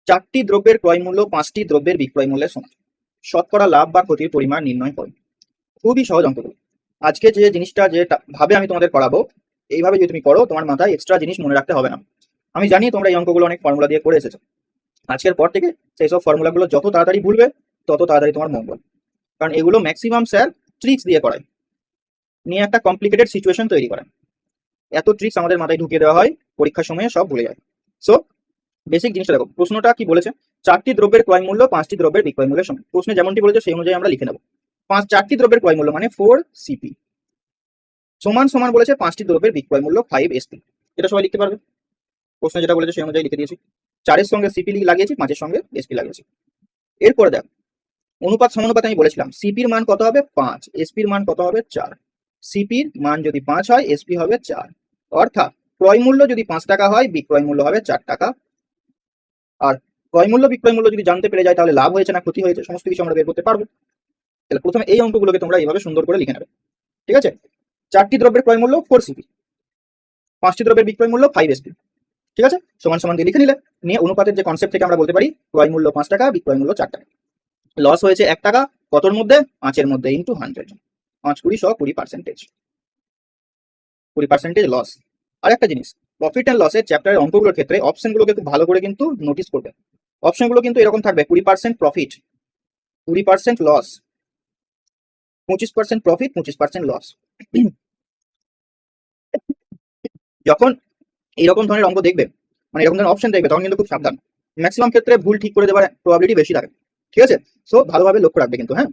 চারটি দ্রব্যের ক্রয় মূল্য পাঁচটি দ্রব্যের বিক্রয় মূল্যের সমান। শতকরা লাভ বা ক্ষতির পরিমাণ নির্ণয় করো। খুবই সহজ অঙ্কগুলো। আজকে যে জিনিসটা ভাবে আমি তোমাদের করাবো, এইভাবে যদি তুমি করো তোমার মাথায় এক্সট্রা জিনিস মনে রাখতে হবে না। আমি জানি তোমরা এই অঙ্কগুলো অনেক ফর্মুলা দিয়ে করে এসেছো। আজকের পর থেকে সেই সব ফর্মুলাগুলো যত তাড়াতাড়ি ভুলবে তত তাড়াতাড়ি তোমার মঙ্গল। কারণ এগুলো ম্যাক্সিমাম স্যার ট্রিক্স দিয়ে করায়, নিয়ে একটা কমপ্লিকেটেড সিচুয়েশন তৈরি করে। এত ট্রিক্স আমাদের মাথায় ঢুকিয়ে দেওয়া হয়, পরীক্ষার সময়ে সব ভুলে যায়। সো বেসিক জিনিসটা দেখো, প্রশ্নটা কি বলেছে, চারটি দ্রব্যের ক্রয় মূল্য পাঁচটি দ্রব্যের বিক্রয় মূল্যের সমান। প্রশ্নে যেমনটি বলেছে সেই অনুযায়ী আমরা লিখে নেব। চারটি দ্রব্যের ক্রয় মূল্য মানে 4 সিপি সমান সমান বলেছে পাঁচটি দ্রব্যের বিক্রয় মূল্য 5 এসপি। এটা সবাই লিখতে পারবে, প্রশ্নে যেটা বলেছে সেই অনুযায়ী লিখে দিয়েছি। 4-এর সঙ্গে সিপি লাগিয়েছি, 5-এর সঙ্গে এসপি লাগিয়েছি। এরপরে দেখ, অনুপাত সমানুপাত আমি বলেছিলাম, সিপির মান কত হবে 5, এসপির মান কত হবে 4। সিপির মান যদি 5 হয়, এসপি হবে 4, অর্থাৎ ক্রয় মূল্য যদি 5 টাকা হয়, বিক্রয় মূল্য হবে 4 টাকা। আর ক্রয় মূল্য বিক্রয় মূল্য যদি জানতে পেরে যায় তাহলে লাভ হয়েছে না ক্ষতি হয়েছে সমস্ত কিছু আমরা বের করতে পারবো। তাহলে প্রথমে এই অঙ্কগুলোকে তোমরা এইভাবে সুন্দর করে লিখে নেবে, ঠিক আছে। চারটি দ্রব্যের ক্রয় মূল্য 4 সিপি, পাঁচটি দ্রব্যের বিক্রয় মূল্য 5 এসপি, ঠিক আছে। সমান সমান দিয়ে লিখে নিলে, নিয়ে অনুপাতের যে কনসেপ্ট থেকে আমরা বলতে পারি ক্রয় মূল্য 5 টাকা, বিক্রয় মূল্য 4 টাকা। লস হয়েছে 1 টাকা, কতর মধ্যে 5-এর মধ্যে ইন্টু 100, 5 20 সহ 20%, 20% লস। আর একটা জিনিস, প্রফিট এন্ড লসের চ্যাপ্টারের অঙ্কগুলোর ক্ষেত্রে অপশনগুলোকে খুব ভালো করে কিন্তু নোটিস করবে। অপশনগুলো কিন্তু এরকম থাকবে, 20% প্রফিট, 20% লস, 25% প্রফিট, 25% লস। যখন এইরকম ধরনের অঙ্ক দেখবে, মানে এরকম ধরনের অপশন দেখবে, তখন কিন্তু খুব সাবধান। ম্যাক্সিমাম ক্ষেত্রে ভুল ঠিক করে দেওয়ার প্রবাবিলিটি বেশি থাকে, ঠিক আছে। সো ভালোভাবে লক্ষ্য রাখবে কিন্তু, হ্যাঁ।